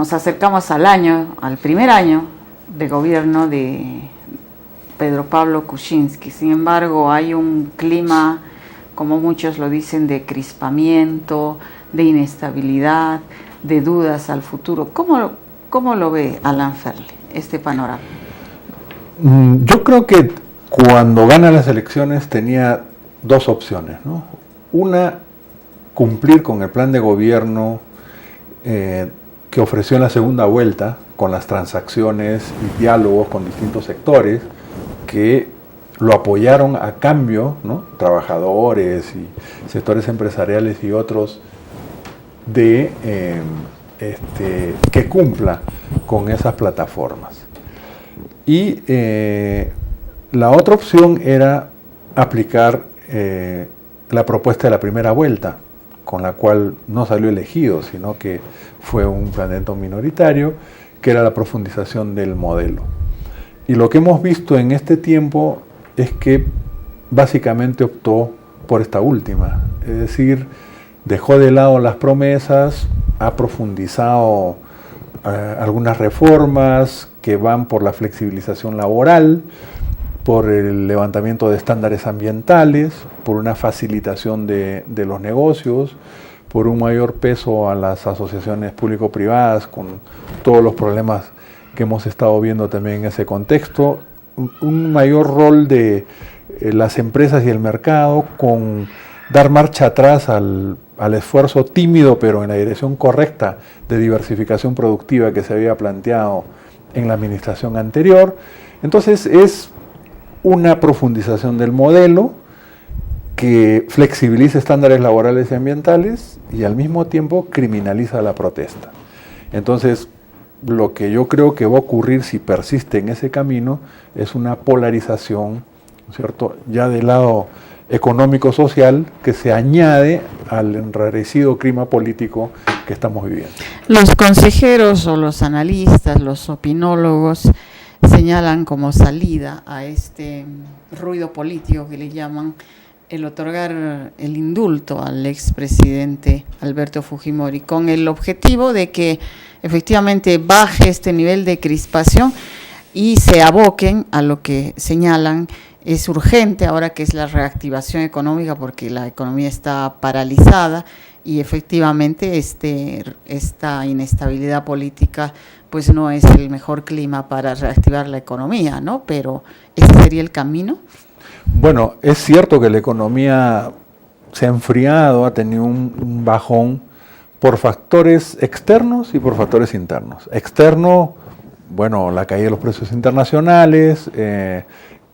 nos acercamos al primer año de gobierno de Pedro Pablo Kuczynski. Sin embargo, hay un clima, como muchos lo dicen, de crispamiento, de inestabilidad, de dudas al futuro. ¿Cómo lo ve Alan Ferle, este panorama? Yo creo que cuando gana las elecciones tenía dos opciones, ¿no? Una, cumplir con el plan de gobierno que ofreció en la segunda vuelta, con las transacciones y diálogos con distintos sectores que lo apoyaron a cambio, ¿no? Trabajadores y sectores empresariales y otros, de que cumpla con esas plataformas. Y la otra opción era aplicar la propuesta de la primera vuelta, con la cual no salió elegido, sino que fue un planteamiento minoritario, que era la profundización del modelo. Y lo que hemos visto en este tiempo es que básicamente optó por esta última, es decir, dejó de lado las promesas, ha profundizado algunas reformas que van por la flexibilización laboral, por el levantamiento de estándares ambientales, por una facilitación de los negocios, por un mayor peso a las asociaciones público-privadas, con todos los problemas que hemos estado viendo también en ese contexto, un mayor rol de las empresas y el mercado, con dar marcha atrás al esfuerzo tímido, pero en la dirección correcta, de diversificación productiva que se había planteado en la administración anterior. Entonces es una profundización del modelo que flexibiliza estándares laborales y ambientales y al mismo tiempo criminaliza la protesta. Entonces, lo que yo creo que va a ocurrir si persiste en ese camino es una polarización, ¿cierto?, ya del lado económico-social, que se añade al enrarecido clima político que estamos viviendo. Los consejeros o los analistas, los opinólogos, señalan como salida a este ruido político que le llaman el otorgar el indulto al expresidente Alberto Fujimori, con el objetivo de que efectivamente baje este nivel de crispación y se aboquen a lo que señalan es urgente ahora, que es la reactivación económica, porque la economía está paralizada y efectivamente esta inestabilidad política pues no es el mejor clima para reactivar la economía, ¿no? Pero ¿ese sería el camino? Bueno, es cierto que la economía se ha enfriado, ha tenido un bajón por factores externos y por factores internos. Externo, bueno, la caída de los precios internacionales,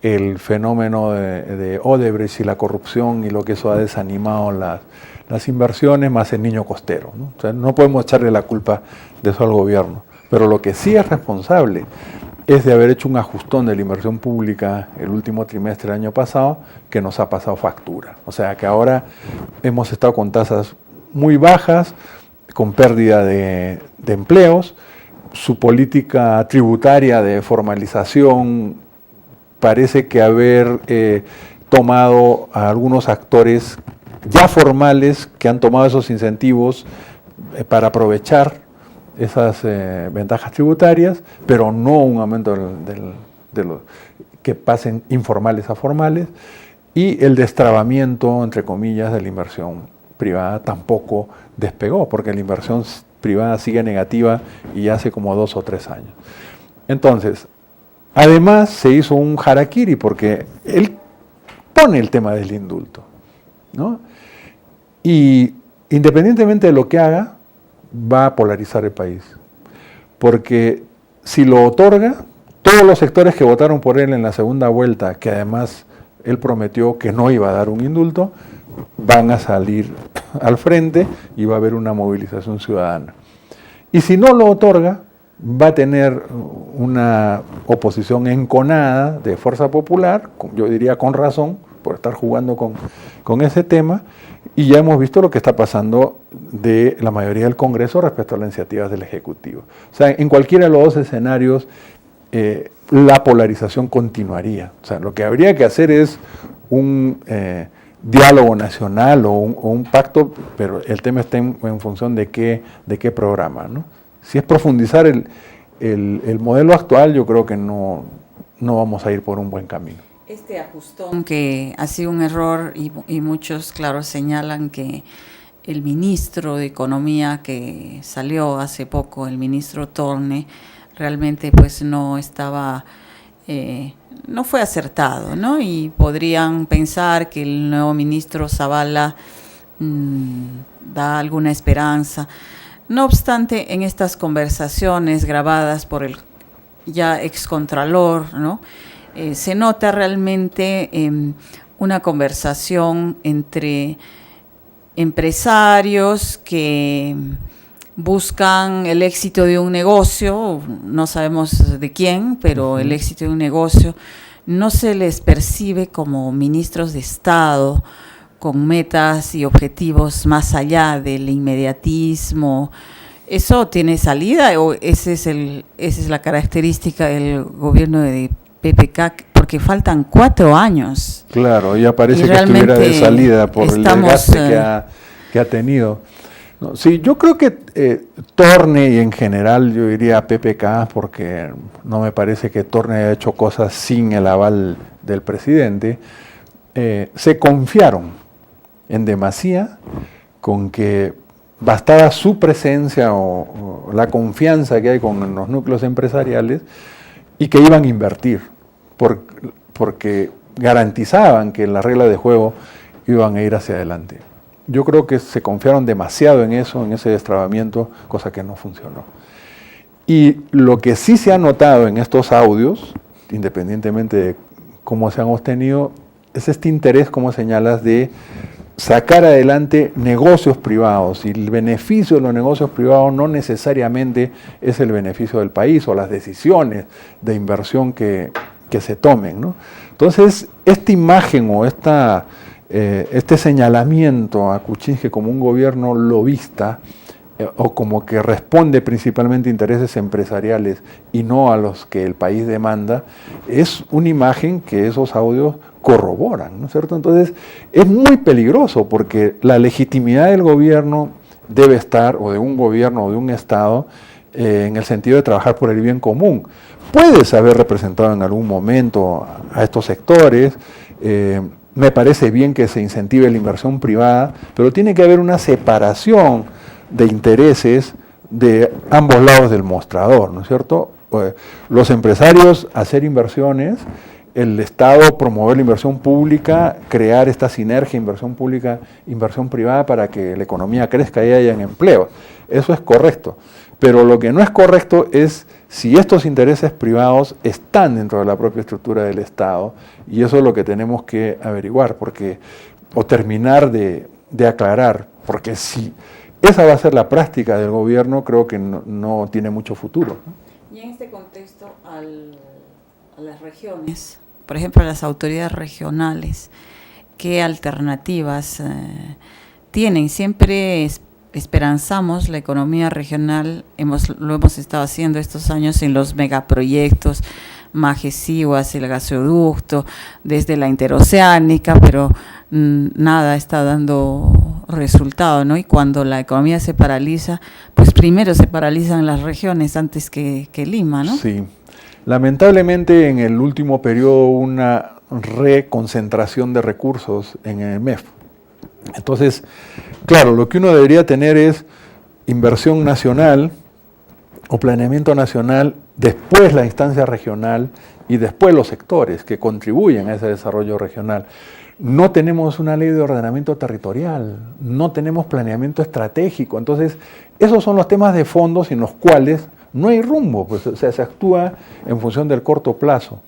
el fenómeno de Odebrecht y la corrupción y lo que eso ha desanimado las inversiones, más el niño costero, ¿no? O sea, no podemos echarle la culpa de eso al gobierno, pero lo que sí es responsable es de haber hecho un ajustón de la inversión pública el último trimestre del año pasado, que nos ha pasado factura. O sea que ahora hemos estado con tasas muy bajas, con pérdida de empleos, su política tributaria de formalización parece que haber tomado a algunos actores ya formales que han tomado esos incentivos para aprovechar esas ventajas tributarias, pero no un aumento de los que pasen informales a formales, y el destrabamiento, entre comillas, de la inversión privada tampoco despegó, porque la inversión privada sigue negativa y hace como 2 o 3 años. Entonces, además se hizo un harakiri, porque él pone el tema del indulto, ¿no? Y independientemente de lo que haga, va a polarizar el país, porque si lo otorga, todos los sectores que votaron por él en la segunda vuelta, que además él prometió que no iba a dar un indulto, van a salir al frente y va a haber una movilización ciudadana. Y si no lo otorga, va a tener una oposición enconada de fuerza popular, yo diría con razón, por estar jugando con ese tema, y ya hemos visto lo que está pasando de la mayoría del Congreso respecto a las iniciativas del Ejecutivo. O sea, en cualquiera de los dos escenarios, la polarización continuaría. O sea, lo que habría que hacer es un diálogo nacional o un pacto, pero el tema está en función de qué programa, ¿no? Si es profundizar el modelo actual, yo creo que no vamos a ir por un buen camino. Este ajustón que ha sido un error y muchos, claro, señalan que el ministro de Economía que salió hace poco, el ministro Torne, realmente pues no estaba, no fue acertado, ¿no? Y podrían pensar que el nuevo ministro Zavala da alguna esperanza. No obstante, en estas conversaciones grabadas por el ya excontralor, ¿no? Se nota realmente una conversación entre empresarios que buscan el éxito de un negocio, no sabemos de quién, pero el éxito de un negocio, no se les percibe como ministros de Estado con metas y objetivos más allá del inmediatismo. ¿Eso tiene salida o esa es la característica del gobierno de PPK? Porque faltan 4 años. Claro, ya parece que estuviera de salida por el desgaste que ha tenido. No, sí, yo creo que Torne y en general yo diría PPK, porque no me parece que Torne haya hecho cosas sin el aval del presidente, se confiaron en demasía con que bastaba su presencia o la confianza que hay con los núcleos empresariales y que iban a invertir, porque garantizaban que las reglas de juego iban a ir hacia adelante. Yo creo que se confiaron demasiado en eso, en ese destrabamiento, cosa que no funcionó. Y lo que sí se ha notado en estos audios, independientemente de cómo se han obtenido, es este interés, como señalas, de sacar adelante negocios privados. Y el beneficio de los negocios privados no necesariamente es el beneficio del país o las decisiones de inversión que se tomen, ¿no? Entonces, esta imagen o este señalamiento a Kuczynski como un gobierno lobista o como que responde principalmente a intereses empresariales y no a los que el país demanda, es una imagen que esos audios corroboran, ¿no es cierto? Entonces es muy peligroso porque la legitimidad del gobierno debe estar, o de un gobierno o de un Estado, en el sentido de trabajar por el bien común. Puedes haber representado en algún momento a estos sectores, me parece bien que se incentive la inversión privada, pero tiene que haber una separación de intereses de ambos lados del mostrador, ¿no es cierto? Los empresarios hacer inversiones, el Estado promover la inversión pública, crear esta sinergia inversión pública, inversión privada para que la economía crezca y haya empleo. Eso es correcto. Pero lo que no es correcto es si estos intereses privados están dentro de la propia estructura del Estado, y eso es lo que tenemos que averiguar, o terminar de aclarar, porque si esa va a ser la práctica del gobierno, creo que no tiene mucho futuro. Y en este contexto, a las regiones, por ejemplo, a las autoridades regionales, ¿qué alternativas tienen? Siempre esperanzamos la economía regional, lo hemos estado haciendo estos años en los megaproyectos, Majesiguas, el gasoducto, desde la interoceánica, pero nada está dando resultado, ¿no? Y cuando la economía se paraliza, pues primero se paralizan las regiones antes que Lima, ¿no? Sí. Lamentablemente en el último periodo hubo una reconcentración de recursos en el MEF. Entonces, claro, lo que uno debería tener es inversión nacional o planeamiento nacional, después la instancia regional y después los sectores que contribuyen a ese desarrollo regional. No tenemos una ley de ordenamiento territorial, no tenemos planeamiento estratégico. Entonces, esos son los temas de fondo sin los cuales no hay rumbo, pues, o sea, se actúa en función del corto plazo.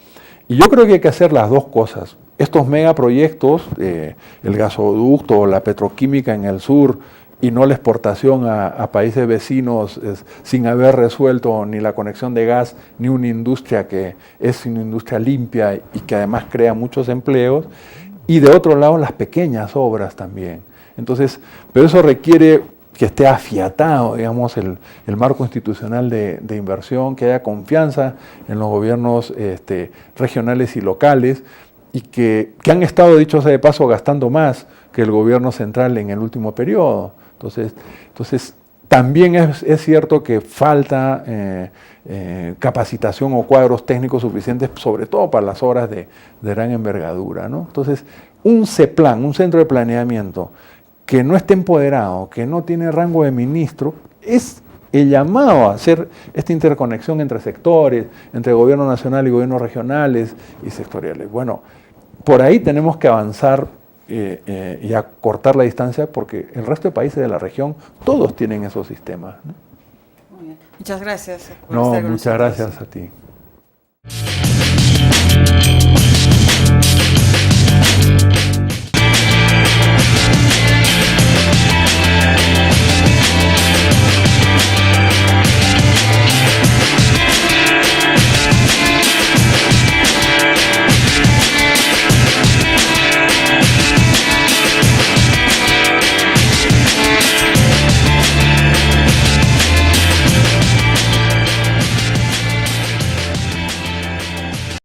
Y yo creo que hay que hacer las dos cosas. Estos megaproyectos, el gasoducto o la petroquímica en el sur, y no la exportación a países vecinos sin haber resuelto ni la conexión de gas, ni una industria que es una industria limpia y que además crea muchos empleos, y de otro lado las pequeñas obras también. Entonces, pero eso requiere que esté afiatado, digamos, el marco institucional de inversión, que haya confianza en los gobiernos regionales y locales, y que han estado, dicho sea de paso, gastando más que el gobierno central en el último periodo. Entonces, También es cierto que falta capacitación o cuadros técnicos suficientes, sobre todo para las obras de gran envergadura, ¿no? Entonces, un CEPLAN, un centro de planeamiento, que no esté empoderado, que no tiene rango de ministro, es el llamado a hacer esta interconexión entre sectores, entre gobierno nacional y gobiernos regionales y sectoriales. Bueno, por ahí tenemos que avanzar y acortar la distancia, porque el resto de países de la región, todos tienen esos sistemas, ¿no? Muy bien. Muchas gracias por No, estar con muchas nosotros. gracias a ti.